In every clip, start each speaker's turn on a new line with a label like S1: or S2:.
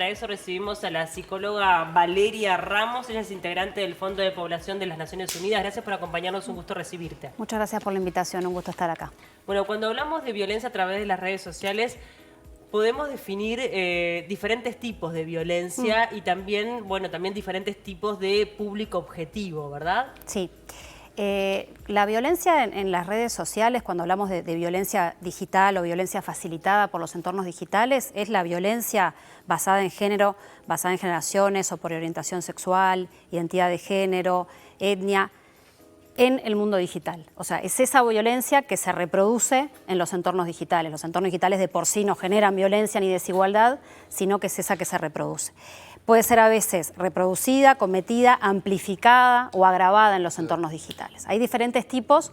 S1: Para eso recibimos a la psicóloga Valeria Ramos, ella es integrante del Fondo de Población de las Naciones Unidas. Gracias por acompañarnos, un gusto recibirte.
S2: Muchas gracias por la invitación, un gusto estar acá.
S1: Bueno, cuando hablamos de violencia a través de las redes sociales, podemos definir diferentes tipos de violencia y también, bueno, también diferentes tipos de público objetivo, ¿verdad?
S2: Sí. La violencia en las redes sociales, cuando hablamos de violencia digital o violencia facilitada por los entornos digitales, es la violencia basada en género, basada en generaciones o por orientación sexual, identidad de género, etnia, en el mundo digital. O sea, es esa violencia que se reproduce en los entornos digitales. Los entornos digitales de por sí no generan violencia ni desigualdad, sino que es esa que se reproduce. Puede ser a veces reproducida, cometida, amplificada o agravada en los entornos digitales. Hay diferentes tipos.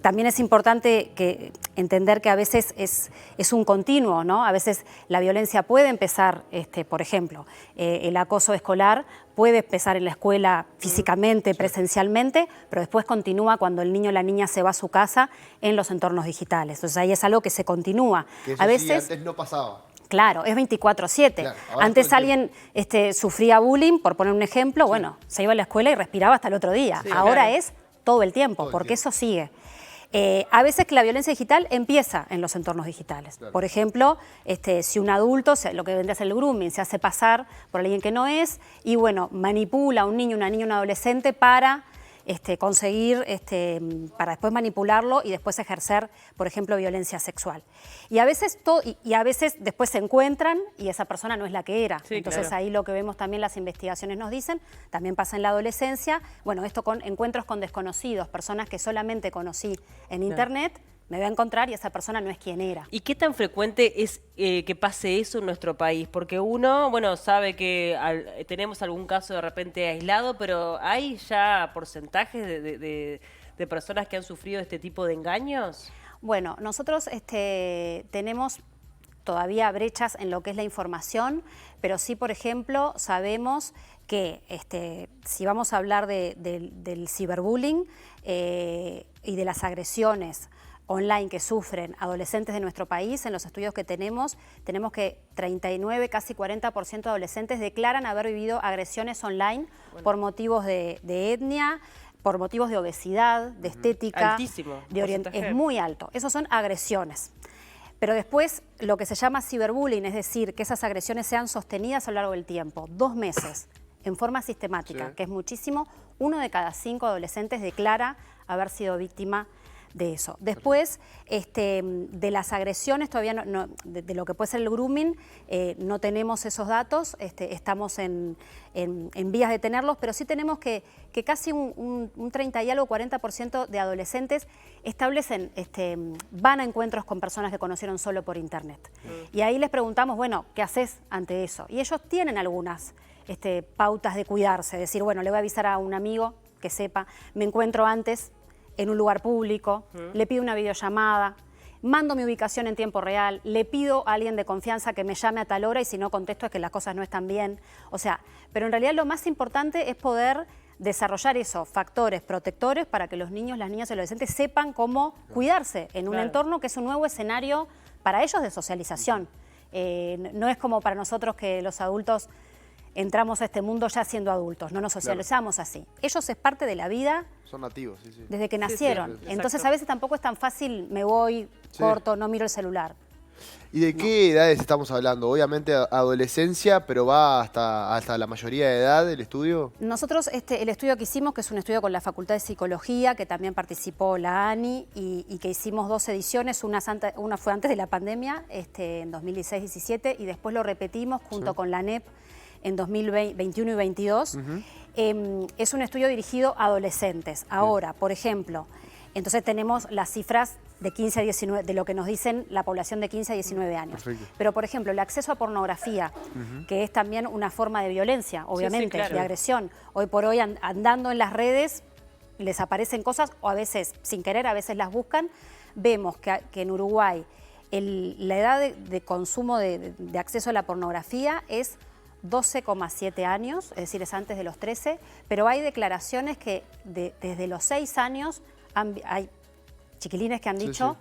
S2: También es importante entender que a veces es un continuo, ¿no? A veces la violencia puede empezar, por ejemplo, el acoso escolar puede empezar en la escuela físicamente, presencialmente, pero después continúa cuando el niño o la niña se va a su casa en los entornos digitales. Entonces ahí es algo que se continúa.
S3: Que eso
S2: a veces,
S3: sí, antes no pasaba.
S2: Claro, es 24/7.
S3: Claro,
S2: antes alguien sufría bullying, por poner un ejemplo, bueno, se iba a la escuela y respiraba hasta el otro día.
S1: Sí,
S2: ahora
S1: claro.
S2: es todo el tiempo, porque eso sigue. A veces que la violencia digital empieza en los entornos digitales.
S3: Claro.
S2: Por ejemplo, si un adulto, lo que vendría a ser el grooming, se hace pasar por alguien que no es y bueno, manipula a un niño, una niña, un adolescente para conseguir, para después manipularlo y después ejercer, por ejemplo, violencia sexual. Y a veces, a veces después se encuentran y esa persona no es la que era.
S1: Sí,
S2: entonces
S1: claro.
S2: ahí lo que vemos también las investigaciones nos dicen, también pasa en la adolescencia, bueno, esto con encuentros con desconocidos, personas que solamente conocí en internet, me voy a encontrar y esa persona no es quien era.
S1: ¿Y qué tan frecuente es que pase eso en nuestro país? Porque uno, bueno, sabe que tenemos algún caso de repente aislado, pero ¿hay ya porcentajes de personas que han sufrido este tipo de engaños?
S2: Bueno, nosotros tenemos todavía brechas en lo que es la información, pero sí, por ejemplo, sabemos que si vamos a hablar del ciberbullying y de las agresiones online que sufren adolescentes de nuestro país, en los estudios que tenemos que 39, casi 40% de adolescentes declaran haber vivido agresiones online por motivos de etnia, por motivos de obesidad, de estética.
S1: Altísimo.
S2: Es muy alto. Esos son agresiones. Pero después lo que se llama ciberbullying, es decir, que esas agresiones sean sostenidas a lo largo del tiempo, 2 meses, en forma sistemática, que es muchísimo. 1 de cada 5 adolescentes declara haber sido víctima de eso. Después, de las agresiones, todavía de lo que puede ser el grooming, no tenemos esos datos, estamos en vías de tenerlos, pero sí tenemos que casi un 30 y algo, 40% de adolescentes establecen, van a encuentros con personas que conocieron solo por internet. Y ahí les preguntamos, bueno, ¿qué haces ante eso? Y ellos tienen algunas pautas de cuidarse, decir, bueno, le voy a avisar a un amigo que sepa, me encuentro antes en un lugar público, le pido una videollamada, mando mi ubicación en tiempo real, le pido a alguien de confianza que me llame a tal hora y si no contesto es que las cosas no están bien. O sea, pero en realidad lo más importante es poder desarrollar esos factores protectores para que los niños, las niñas y los adolescentes sepan cómo cuidarse en un entorno que es un nuevo escenario para ellos de socialización. No es como para nosotros que los adultos entramos a este mundo ya siendo adultos, no nos socializamos así. Ellos es parte de la vida.
S3: Son nativos, sí.
S2: Desde que nacieron.
S1: Sí,
S2: entonces a veces tampoco es tan fácil, me voy, corto, no miro el celular.
S3: ¿Y de qué edades estamos hablando? Obviamente adolescencia, pero va hasta la mayoría de edad el estudio.
S2: Nosotros, el estudio que hicimos, que es un estudio con la Facultad de Psicología, que también participó la ANI, y que hicimos 2 ediciones, una fue antes de la pandemia, en 2016-17, y después lo repetimos junto con la ANEP en 2021 y 2022. Es un estudio dirigido a adolescentes. Ahora, por ejemplo, entonces tenemos las cifras de 15 a 19, de lo que nos dicen la población de 15 a 19 años.
S3: Perfecto.
S2: Pero, por ejemplo, el acceso a pornografía, que es también una forma de violencia, obviamente,
S1: claro.
S2: de agresión. Hoy por hoy, andando en las redes, les aparecen cosas, o a veces, sin querer, a veces las buscan. Vemos que en Uruguay la edad de consumo de acceso a la pornografía es 12,7 años, es decir, es antes de los 13, pero hay declaraciones que desde los 6 años hay chiquilines que han dicho,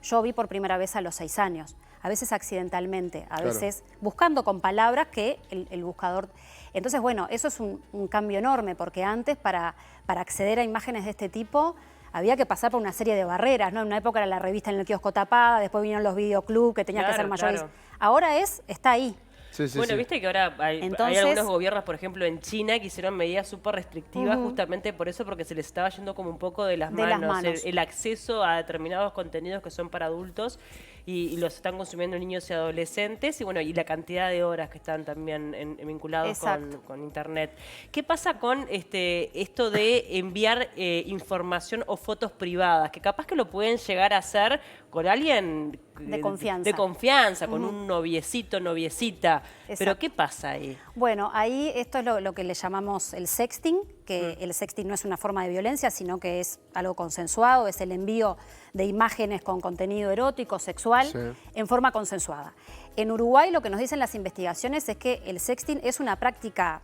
S2: yo vi por primera vez a los 6 años. a veces accidentalmente, a
S3: Claro.
S2: veces buscando con palabras que el buscador... Entonces, bueno, eso es un cambio enorme, porque antes para acceder a imágenes de este tipo había que pasar por una serie de barreras, ¿no? En una época era la revista en el kiosco tapada, después vinieron los videoclubs que tenías que ser mayores.
S1: Claro.
S2: Ahora está ahí.
S3: Sí, sí,
S1: Bueno,
S3: sí.
S1: viste que ahora hay
S2: Entonces-
S1: algunos gobiernos, por ejemplo, en China, que hicieron medidas súper restrictivas justamente por eso, porque se les estaba yendo como un poco de las
S2: De las
S1: manos.
S2: manos.
S1: El acceso a determinados contenidos que son para adultos y los están consumiendo niños y adolescentes, y bueno, y la cantidad de horas que están también vinculados
S2: Exacto.
S1: con Internet. ¿Qué pasa con esto de enviar información o fotos privadas? Que capaz que lo pueden llegar a hacer con alguien
S2: De confianza.
S1: de confianza, con un noviecito, noviecita. Pero
S2: Exacto.
S1: ¿qué pasa ahí?
S2: Bueno, ahí esto es lo que le llamamos el sexting, que el sexting no es una forma de violencia, sino que es algo consensuado, es el envío de imágenes con contenido erótico, sexual,
S3: Sí.
S2: en forma consensuada. En Uruguay lo que nos dicen las investigaciones es que el sexting es una práctica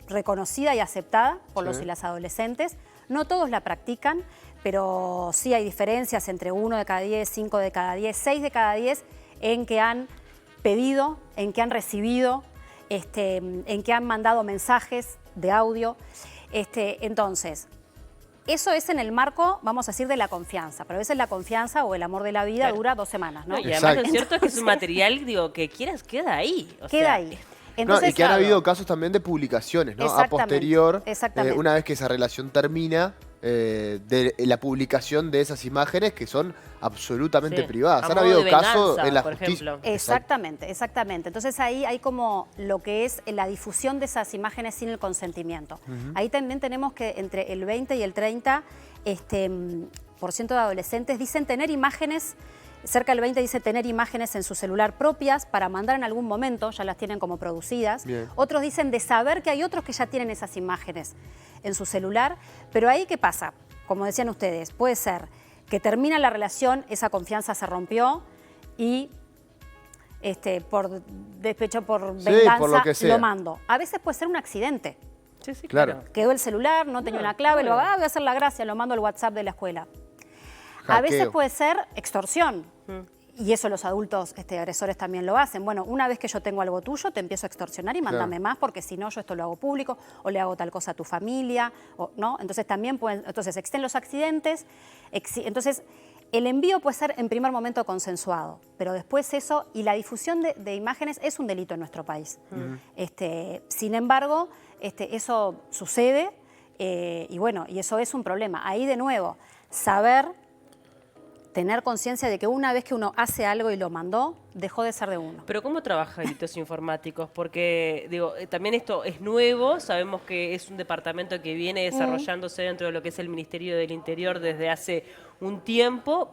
S2: reconocida y aceptada por los
S3: Sí.
S2: y las adolescentes. No todos la practican, pero sí hay diferencias entre 1 de cada 10, 5 de cada 10, 6 de cada 10 en que han pedido, en que han recibido, en que han mandado mensajes de audio. Entonces, eso es en el marco, vamos a decir, de la confianza. Pero a veces la confianza o el amor de la vida
S1: Claro.
S2: dura 2 semanas, ¿no?
S1: No, y además
S3: Exacto.
S1: lo cierto es que es un material, digo, que quieras, queda ahí. O
S2: Queda
S1: sea,
S2: ahí.
S3: No,
S2: Entonces,
S3: y que han
S1: claro.
S3: habido casos también de publicaciones, ¿no? A
S2: Exactamente,
S3: posterior,
S2: exactamente.
S3: una vez que esa relación termina, de la publicación de esas imágenes que son absolutamente
S1: Sí.
S3: privadas.
S1: A
S3: Han
S1: modo
S3: habido
S1: de
S3: casos
S1: venganza,
S3: en la
S1: por
S3: justicia.
S1: ejemplo.
S2: Exactamente, exactamente. Entonces ahí hay como lo que es la difusión de esas imágenes sin el consentimiento. Ahí también tenemos que entre el 20 y el 30% de adolescentes dicen tener imágenes, cerca del 20 dice tener imágenes en su celular propias para mandar en algún momento, ya las tienen como producidas.
S3: Bien.
S2: Otros dicen de saber que hay otros que ya tienen esas imágenes en su celular. Pero ahí, ¿qué pasa? Como decían ustedes, puede ser que termina la relación, esa confianza se rompió y por despecho, por
S3: Sí,
S2: venganza,
S3: por lo que sea.
S2: mando. A veces puede ser un accidente.
S1: Sí, sí,
S3: Claro.
S1: claro.
S2: Quedó el celular, no tenía una clave,
S1: bueno.
S2: voy a hacer la gracia, lo mando al WhatsApp de la escuela. A veces
S3: Hackeo.
S2: puede ser extorsión. Y eso los adultos agresores también lo hacen. Bueno, una vez que yo tengo algo tuyo, te empiezo a extorsionar y mándame más, porque si no, yo esto lo hago público, o le hago tal cosa a tu familia, ¿no? Entonces también pueden, entonces existen los accidentes. Entonces, el envío puede ser en primer momento consensuado, pero después eso, y la difusión de imágenes es un delito en nuestro país. Sin embargo, eso sucede, y bueno, y eso es un problema. Ahí de nuevo, saber, tener conciencia de que una vez que uno hace algo y lo mandó, dejó de ser de uno.
S1: Pero ¿cómo trabaja delitos informáticos? Porque, digo, también esto es nuevo, sabemos que es un departamento que viene desarrollándose dentro de lo que es el Ministerio del Interior desde hace un tiempo.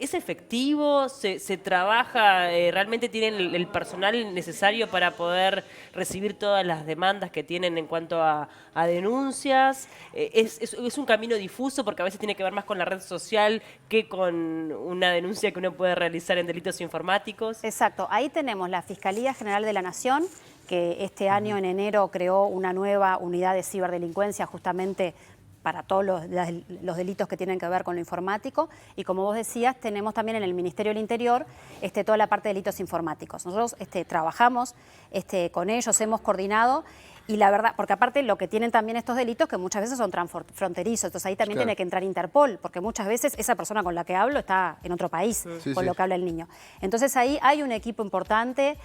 S1: ¿Es efectivo? ¿Se trabaja? ¿Realmente tienen el personal necesario para poder recibir todas las demandas que tienen en cuanto a denuncias? ¿Es un camino difuso? Porque a veces tiene que ver más con la red social que con una denuncia que uno puede realizar en delitos informáticos.
S2: Exacto. Ahí tenemos la Fiscalía General de la Nación, que este año en enero creó una nueva unidad de ciberdelincuencia justamente para todos los delitos que tienen que ver con lo informático. Y como vos decías, tenemos también en el Ministerio del Interior toda la parte de delitos informáticos. Nosotros trabajamos con ellos, hemos coordinado. Y la verdad, porque aparte lo que tienen también estos delitos que muchas veces son transfronterizos, entonces ahí también
S3: Claro.
S2: tiene que entrar Interpol, porque muchas veces esa persona con la que hablo está en otro país,
S3: Sí,
S2: con
S3: sí.
S2: lo que habla el niño. Entonces ahí hay un equipo importante,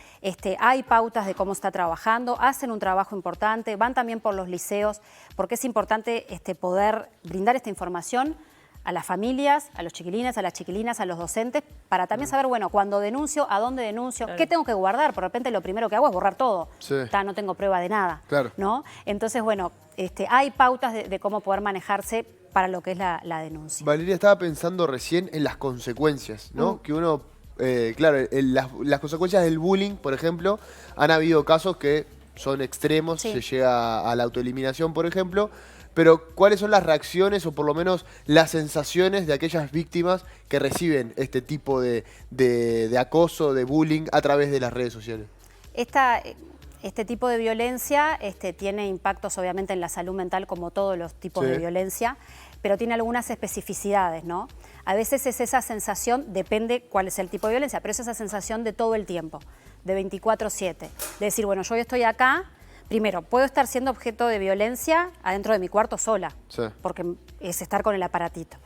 S2: hay pautas de cómo está trabajando, hacen un trabajo importante, van también por los liceos, porque es importante poder brindar esta información a las familias, a los chiquilines, a las chiquilinas, a los docentes, para también saber, bueno, cuando denuncio, a dónde denuncio, qué tengo que guardar. Por repente lo primero que hago es borrar todo.
S3: Sí.
S2: No tengo prueba de nada.
S3: Claro.
S2: ¿No? Entonces, bueno, hay pautas de cómo poder manejarse para lo que es la denuncia.
S3: Valeria, estaba pensando recién en las consecuencias, ¿no? Que uno, claro, las consecuencias del bullying, por ejemplo, han habido casos que son extremos,
S2: Sí.
S3: se llega a la autoeliminación, por ejemplo, pero ¿cuáles son las reacciones o por lo menos las sensaciones de aquellas víctimas que reciben este tipo de acoso, de bullying a través de las redes sociales?
S2: este tipo de violencia tiene impactos obviamente en la salud mental como todos los tipos de violencia, pero tiene algunas especificidades, ¿no? A veces es esa sensación, depende cuál es el tipo de violencia, pero es esa sensación de todo el tiempo, de 24/7, de decir, bueno, yo estoy acá, primero, puedo estar siendo objeto de violencia adentro de mi cuarto sola, porque es estar con el aparatito.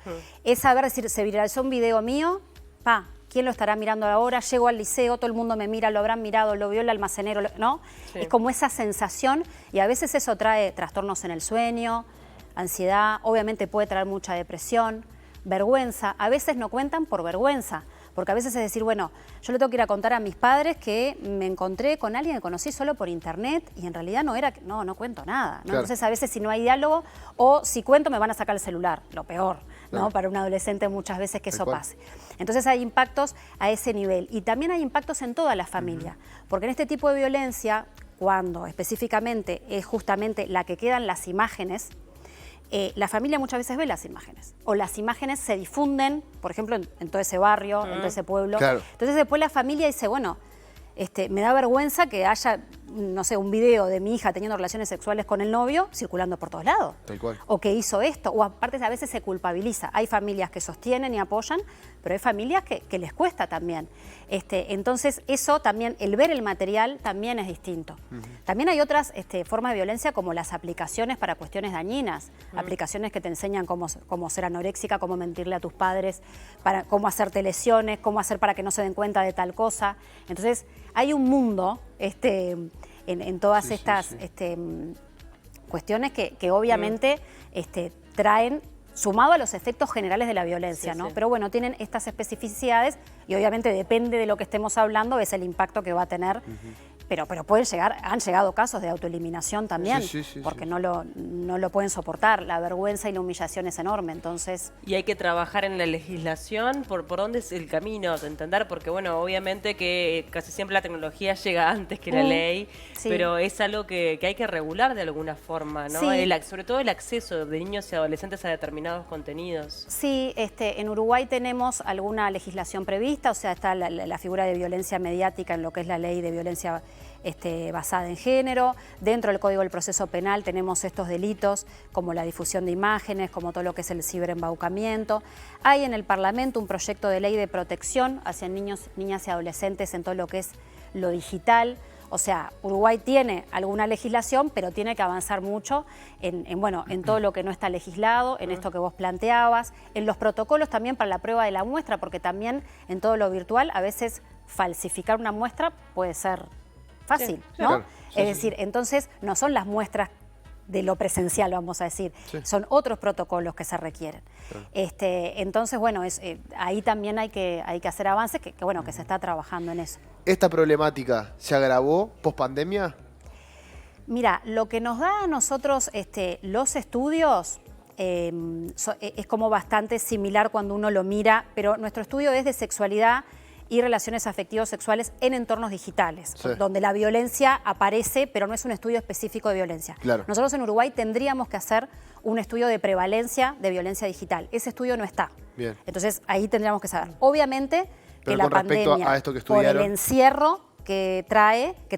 S2: Es saber decir, se viralizó un video mío, ¿quién lo estará mirando ahora? Llego al liceo, todo el mundo me mira, lo habrán mirado, lo vio el almacenero, ¿no? Es como esa sensación y a veces eso trae trastornos en el sueño, ansiedad, obviamente puede traer mucha depresión, vergüenza. A veces no cuentan por vergüenza, porque a veces es decir, bueno, yo le tengo que ir a contar a mis padres que me encontré con alguien que conocí solo por internet y en realidad no cuento nada, ¿no? Entonces a veces si no hay diálogo o si cuento me van a sacar el celular, lo peor, ¿no? Para un adolescente muchas veces que eso pase. Entonces hay impactos a ese nivel y también hay impactos en toda la familia, porque en este tipo de violencia, cuando específicamente es justamente la que quedan las imágenes, la familia muchas veces ve las imágenes o las imágenes se difunden, por ejemplo, en todo ese barrio, en todo ese pueblo. Entonces después la familia dice, bueno, me da vergüenza que haya, no sé, un video de mi hija teniendo relaciones sexuales con el novio circulando por todos lados.
S3: Tal cual.
S2: O que hizo esto, o aparte a veces se culpabiliza. Hay familias que sostienen y apoyan, pero hay familias que les cuesta también. Entonces eso también, el ver el material también es distinto. También hay otras formas de violencia como las aplicaciones para cuestiones dañinas, aplicaciones que te enseñan cómo ser anoréxica, cómo mentirle a tus padres, cómo hacerte lesiones, cómo hacer para que no se den cuenta de tal cosa. Entonces hay un mundo en todas estas cuestiones que obviamente traen, sumado a los efectos generales de la violencia, ¿no? Pero bueno, tienen estas especificidades y obviamente depende de lo que estemos hablando, es el impacto que va a tener. Pero han llegado casos de autoeliminación también, porque no lo pueden soportar. La vergüenza y la humillación es enorme, entonces...
S1: Y hay que trabajar en la legislación, por dónde es el camino, de entender, porque bueno, obviamente que casi siempre la tecnología llega antes que la ley, pero es algo que hay que regular de alguna forma, ¿no? Sobre todo el acceso de niños y adolescentes a determinados contenidos.
S2: Sí, en Uruguay tenemos alguna legislación prevista, o sea, está la figura de violencia mediática en lo que es la ley de violencia basada en género. Dentro del Código del Proceso Penal tenemos estos delitos como la difusión de imágenes, como todo lo que es el ciberembaucamiento. Hay en el Parlamento un proyecto de ley de protección hacia niños, niñas y adolescentes en todo lo que es lo digital. O sea, Uruguay tiene alguna legislación, pero tiene que avanzar mucho en todo lo que no está legislado, en esto que vos planteabas, en los protocolos también para la prueba de la muestra, porque también en todo lo virtual a veces falsificar una muestra puede ser fácil, ¿no? Claro, es decir, entonces no son las muestras de lo presencial, vamos a decir, son otros protocolos que se requieren. Entonces, bueno, ahí también hay que hacer avances, que se está trabajando en eso.
S3: ¿Esta problemática se agravó post-pandemia?
S2: Mira, lo que nos da a nosotros los estudios es como bastante similar cuando uno lo mira, pero nuestro estudio es de sexualidad y relaciones afectivos sexuales en entornos digitales, donde la violencia aparece, pero no es un estudio específico de violencia. Nosotros en Uruguay tendríamos que hacer un estudio de prevalencia de violencia digital. Ese estudio no está. Entonces ahí tendríamos que saber. Obviamente que la pandemia,
S3: a esto que
S2: por el encierro que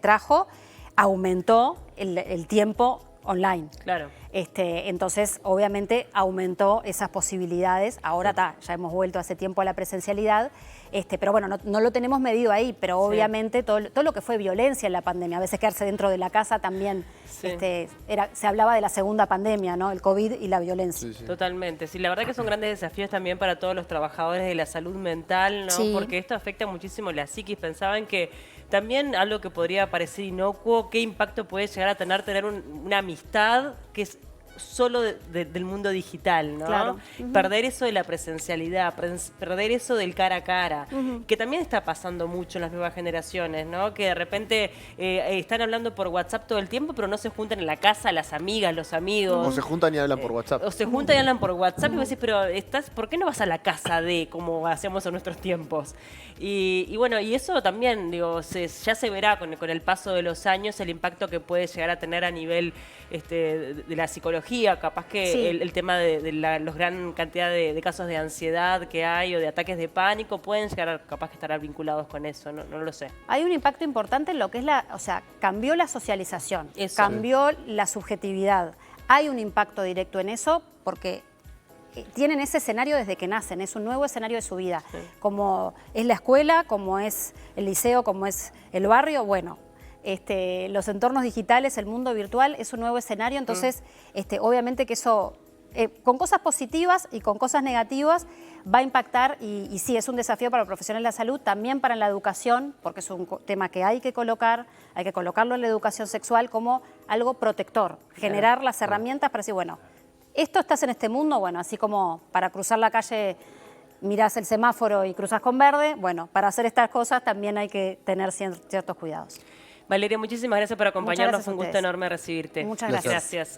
S2: trajo, aumentó el tiempo online. Entonces, obviamente, aumentó esas posibilidades. Ahora ya hemos vuelto hace tiempo a la presencialidad, pero bueno, no lo tenemos medido ahí, pero obviamente todo lo que fue violencia en la pandemia, a veces quedarse dentro de la casa también, se hablaba de la segunda pandemia, ¿no? El COVID y la violencia.
S1: Totalmente. Sí, la verdad que son grandes desafíos también para todos los trabajadores de la salud mental, ¿no? Porque esto afecta muchísimo la psiquis. Pensaban que también algo que podría parecer inocuo, qué impacto puede llegar a tener una amistad que es solo del mundo digital, ¿no? Perder eso de la presencialidad, perder eso del cara a cara, que también está pasando mucho en las nuevas generaciones, ¿no? Que de repente están hablando por WhatsApp todo el tiempo, pero no se juntan en la casa, las amigas, los amigos.
S3: O se juntan y hablan por WhatsApp.
S1: O se juntan y hablan por WhatsApp y vos decís, pero ¿por qué no vas a la casa como hacíamos en nuestros tiempos? Y bueno, y eso también, digo, ya se verá con el paso de los años el impacto que puede llegar a tener a nivel de la psicología tecnología, capaz que
S2: Sí.
S1: el tema de los gran cantidad de casos de ansiedad que hay o de ataques de pánico pueden llegar capaz que estar vinculados con eso, no lo sé.
S2: Hay un impacto importante en lo que es cambió la socialización,
S1: Eso.
S2: cambió la subjetividad. Hay un impacto directo en eso porque tienen ese escenario desde que nacen, es un nuevo escenario de su vida.
S1: Sí.
S2: Como es la escuela, como es el liceo, como es el barrio, bueno, los entornos digitales, el mundo virtual es un nuevo escenario, entonces obviamente que eso, con cosas positivas y con cosas negativas, va a impactar y sí, es un desafío para el profesional de la salud, también para la educación, porque es un tema que hay que colocarlo en la educación sexual como algo protector, generar las herramientas para decir, bueno, esto estás en este mundo, bueno, así como para cruzar la calle mirás el semáforo y cruzas con verde, bueno, para hacer estas cosas también hay que tener ciertos cuidados.
S1: Valeria, muchísimas gracias por acompañarnos,
S2: gracias a
S1: fue un gusto
S2: ustedes.
S1: enorme recibirte.
S2: Muchas gracias.
S1: Gracias.